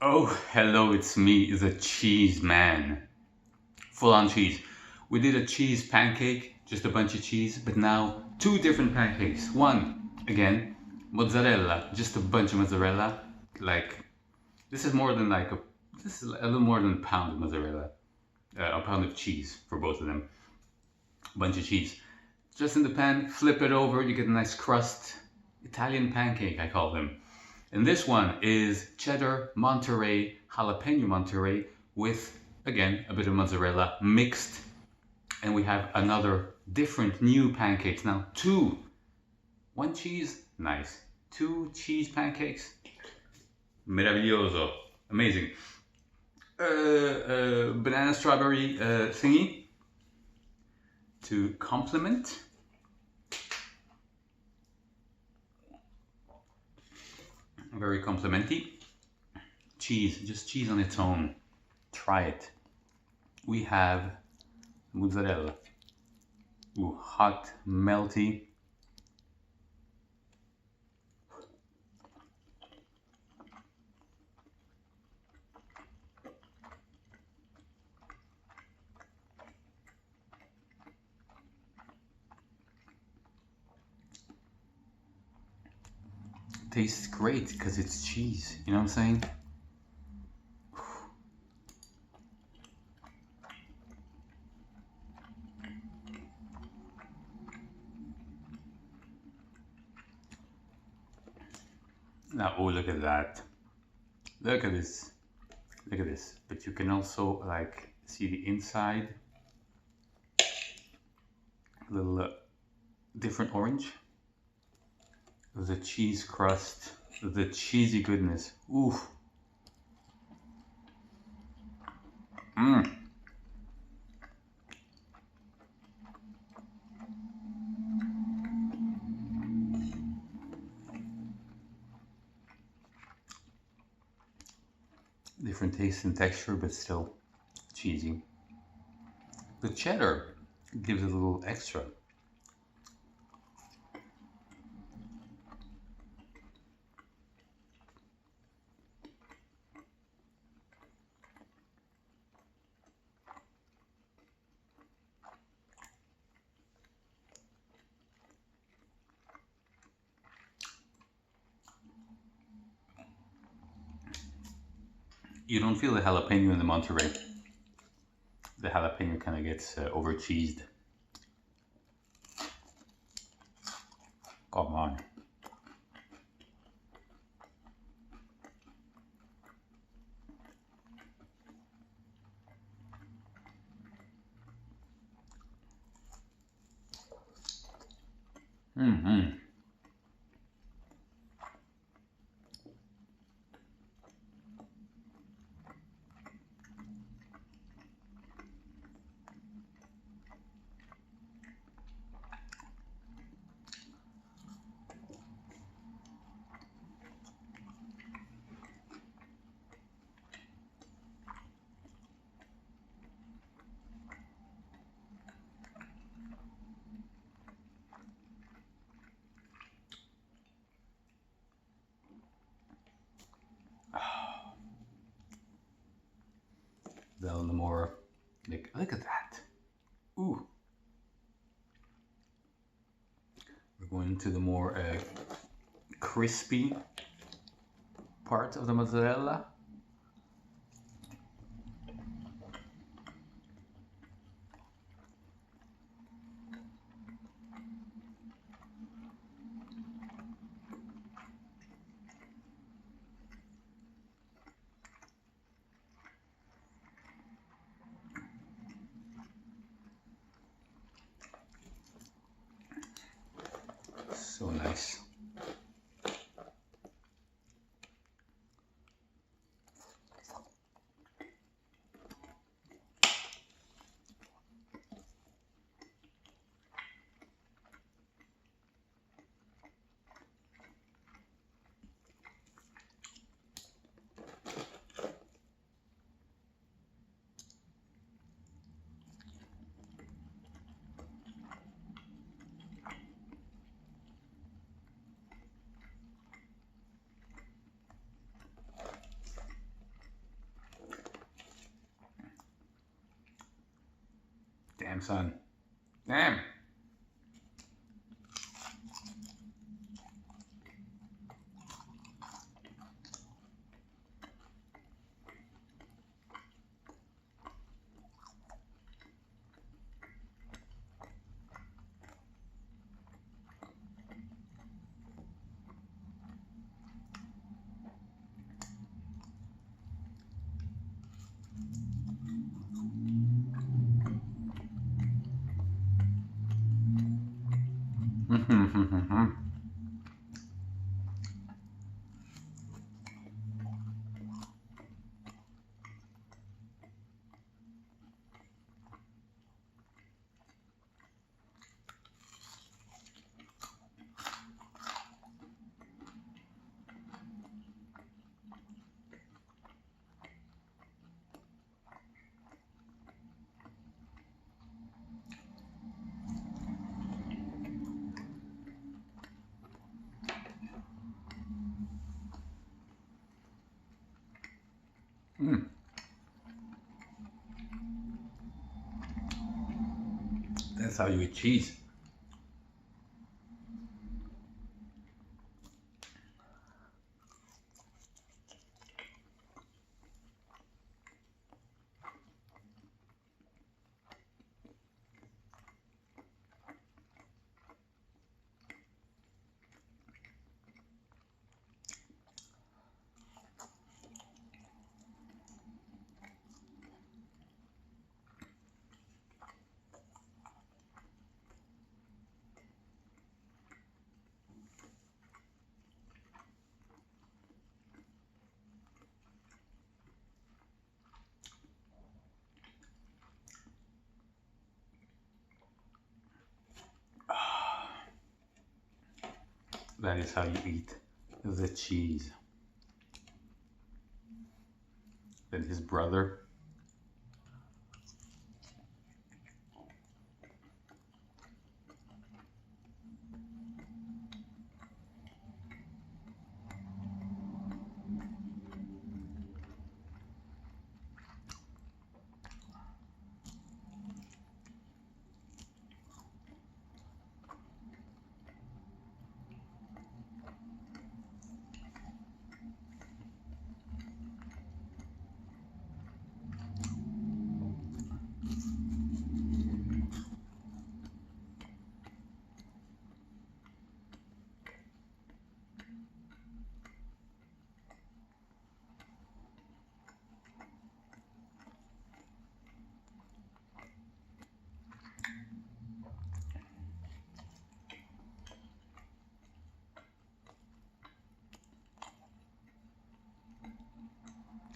Oh, hello, it's me, the cheese man. Full on cheese. We did a cheese pancake, just a bunch of cheese, but now two different pancakes. One, again, mozzarella, just a bunch of mozzarella. Like, this is more than this is a little more than a pound of mozzarella. A pound of cheese for both of them. A bunch of cheese. Just in the pan, flip it over, you get a nice crust. Italian pancake, I call them. And this one is cheddar Monterey, jalapeno Monterey with, again, a bit of mozzarella mixed. And we have another different new pancakes. Now, one cheese, nice. Two cheese pancakes, meraviglioso, amazing. Banana strawberry thingy to complement. Very complimenty. Cheese, just cheese on its own. Try it. We have mozzarella. Ooh, hot, melty. Tastes great because it's cheese, you know what I'm saying? Now, oh, look at that. Look at this. Look at this. But you can also like see the inside. A little different orange. The cheese crust, the cheesy goodness. Ooh. Mmm. Different taste and texture, but still cheesy. The cheddar gives it a little extra. You don't feel the jalapeno in the Monterey. The jalapeno kind of gets over cheesed. Come on. Mm-hmm. Then the more, like, look at that. Ooh. We're going into the more crispy part of the mozzarella. So nice. Damn, son. Damn. That's how you eat cheese. That is how you eat the cheese. Then his brother.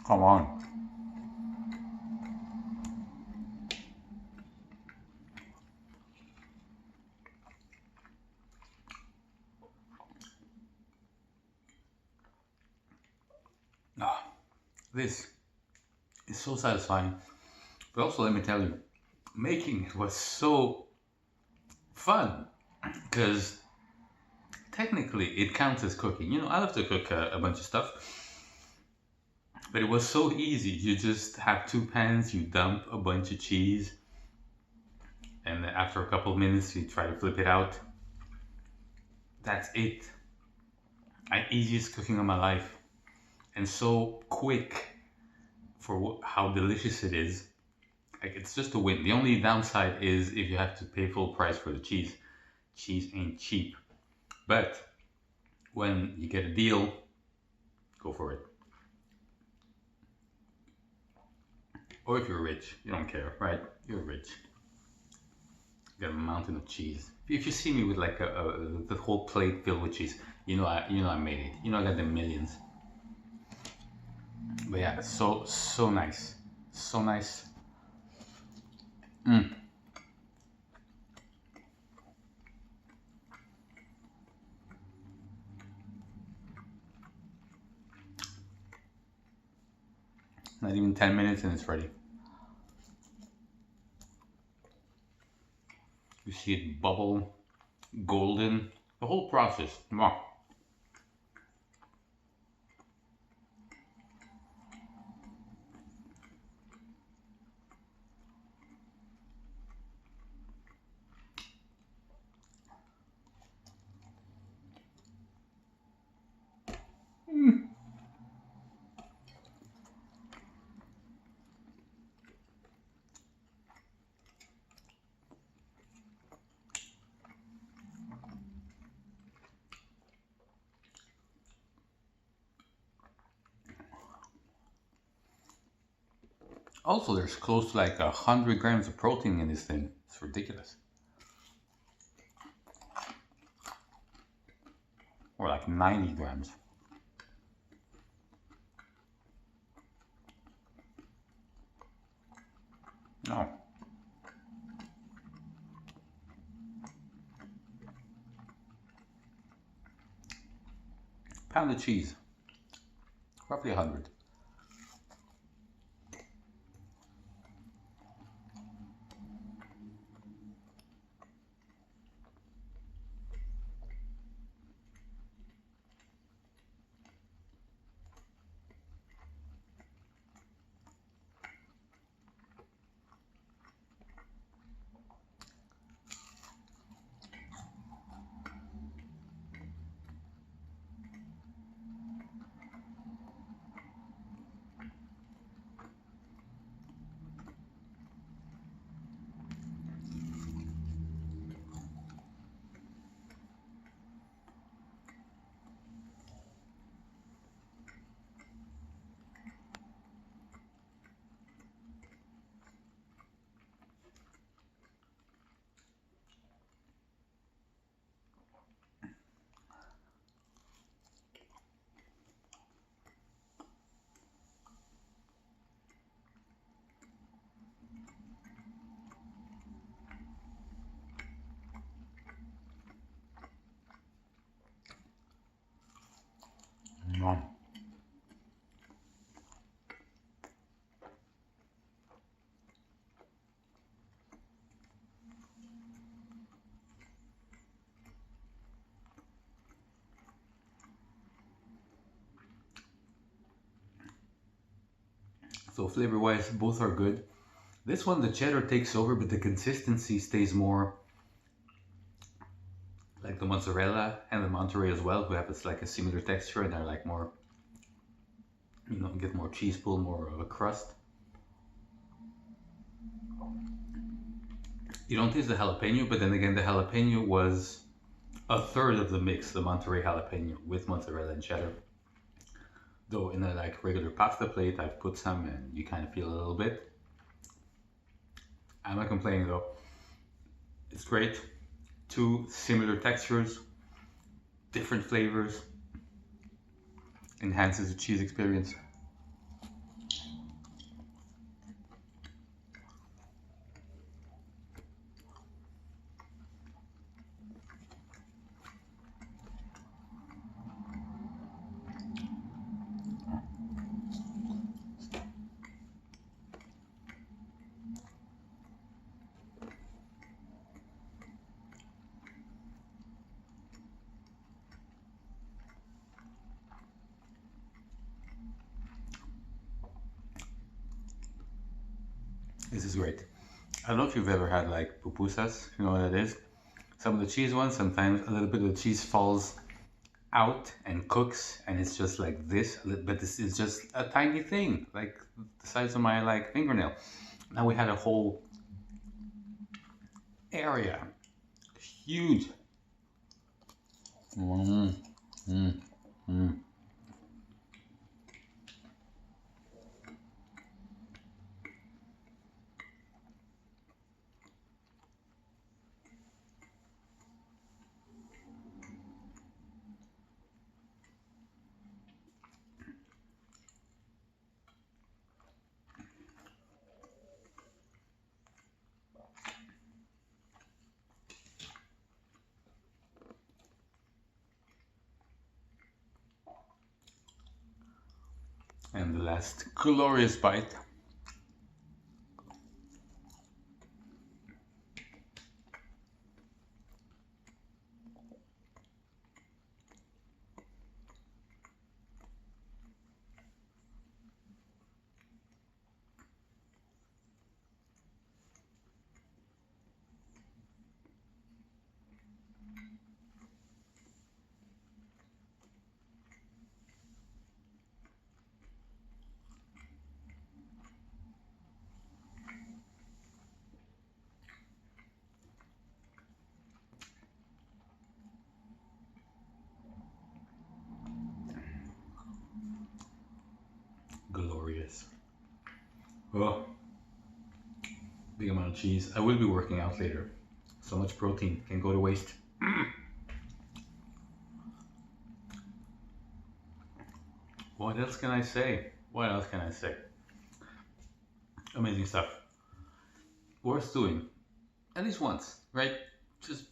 Come on. Ah, this is so satisfying. But also, let me tell you, making it was so fun because technically it counts as cooking. You know, I love to cook a bunch of stuff, but it was so easy. You just have two pans, you dump a bunch of cheese, and then after a couple of minutes, you try to flip it out. That's it. Easiest cooking of my life, and so quick for how delicious it is. Like, it's just a win. The only downside is if you have to pay full price for the cheese. Cheese ain't cheap, but when you get a deal, go for it. Or if you're rich, you don't care, right? You're rich. You got a mountain of cheese. If you see me with like the whole plate filled with cheese, you know I made it. You know I got the millions. But yeah, so nice, so nice. Not even 10 minutes and it's ready. You see it bubble, golden, the whole process. Wow. Also, there's close to like 100 grams of protein in this thing. It's ridiculous. Or like 90 grams. No. Pound of cheese. Roughly 100. No. So flavor wise, both are good. This one, the cheddar takes over, but the consistency stays more like the mozzarella and the Monterey as well, who have like a similar texture and they're like more, you know, get more cheese pull, more of a crust. You don't taste the jalapeno, but then again, the jalapeno was a third of the mix, the Monterey jalapeno with mozzarella and cheddar. Though in a like regular pasta plate, I've put some and you kind of feel a little bit. I'm not complaining though. It's great. Two similar textures, different flavors. Enhances the cheese experience. This is great. I don't know if you've ever had like pupusas, you know what that is? Some of the cheese ones, sometimes a little bit of the cheese falls out and cooks and it's just like this, but this is just a tiny thing, like the size of my like fingernail. Now we had a whole area, huge. Mm, mm, mm. And the last glorious bite. Glorious. Oh. Big amount of cheese. I will be working out later. So much protein can go to waste. What else can I say? What else can I say? Amazing stuff. Worth doing. At least once, right? Just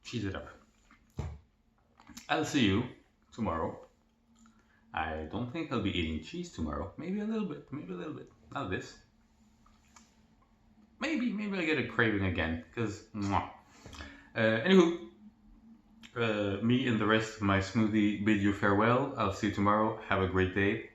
cheese it up. I'll see you tomorrow. I don't think I'll be eating cheese tomorrow. Maybe a little bit. Maybe a little bit. Not this. Maybe I get a craving again. Because, anywho, me and the rest of my smoothie bid you farewell. I'll see you tomorrow. Have a great day.